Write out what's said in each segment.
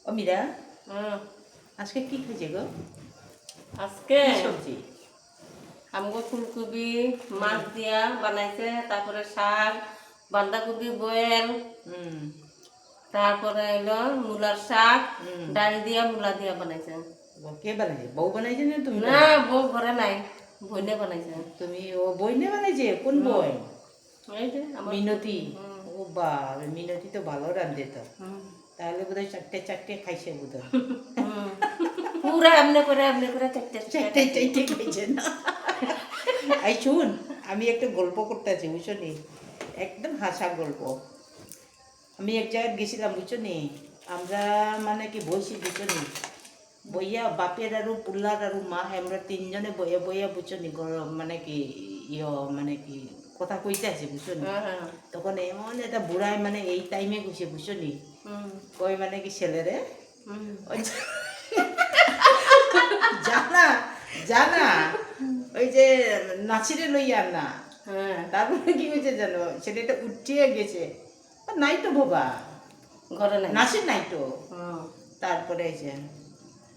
ও মীরা, হুম, আজকে কি খাইছে গো? আজকে কি সবজি? আমগো ফুলকপি মাছ দিয়া বানাইছে, তারপরে শাক, বাঁধাকপি বয়েল, হুম তারপরে হলো মূলার শাক, হুম। ডাল দিয়া মূলা দিয়া বানাইছে। কে বানাইছে? বউ বানাইছে না তুমি না, বানাইছো? বউ ঘরে নাই, বইনে বানাইছে। তুমি ও বই না বানাইছে? কোন হুম। বই? এই যে আমার মিনতি। হুম, ও বাবা, মিনতি তো ভালো রান্ধে তো। হুম, তাহলে বোধহয় চারটে চারটে খাইছে বোধহয়। হুম। পুরা এমনি করে চারটে চারটে চারটে খাইছে না? এই শুন, আমি একটা গল্প করতে আছি বুঝছো নি, একদম হাসা গল্প। আমি এক জায়গায় গেছিলাম বুঝছো নি, আমরা মানে কি বইছি বুঝছো নি, বইয়া বাপের আরু পুল্লার আরু মা আমরা তিনজনে বইয়া বইয়া বুঝছো নি মানে কি মানে কি কথা কইতে আছে বুঝছো নি। হ্যাঁ, হ্যাঁ, তখন এমন একটা বুড়াই মানে এই টাইমে ঘুষে বুঝছো নি, হুম, কই মানে কি ছেলেরে হুম, ওই যে- জানা জানা ওই যে নাচিরে লইয়া না, হ্যাঁ, তারপরে কি হয়েছে জানো, ছেলেটা উঠিয়ে গেছে, আর নাই তো বাবা, ঘরে নাই। নাচের নাই তো। হুম, তারপরে এসে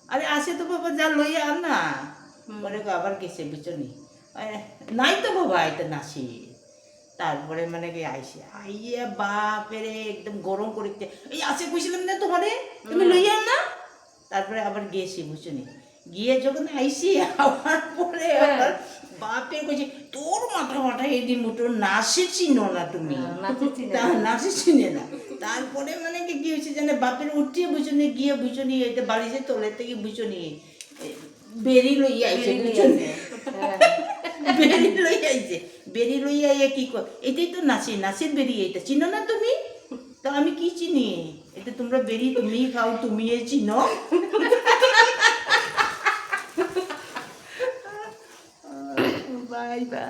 আরে আসে তো বাবা, যা লইয়া আন না। হুম, পরে আবার গেছে বুঝছনি, নাই তো বাবা এটা নাচি। তারপরে মানে কি আইসে আইয়া বাপেরে একদম গরম করে দিতে, এই আসে কইছিলাম না তোমারে, তুমি লইয়া আন না। তারপরে আবার গেছি বুঝছনি, গিয়ে যখন আইসি আবার পরে হ্যাঁ, আবার বাপে কইছে তোর মাথা মাথা এদিন মুটো নাচে চিনো না তুমি, নাচেছি না। নাচে চিনে না। তারপরে মানে কি হয়েছে জানে, বাপের উঠিয়ে বুঝনি গিয়ে বুঝনি এটা বালিশের তলে থেকে বুঝনি বেরি লইয়া আইছে বেরিয়ে বুঝনি, আছে। হ্যাঁ, বেরি লইয়া আইছে, বেরি লইয়া আইয়া কি কর, এটাই তো নাচি, নাচের বেরি, এটা চিনো না তুমি? তো আমি কি চিনি, এটা তোমরা বেরি তুমি খাও, তুমি এ চিনো। Bye bye.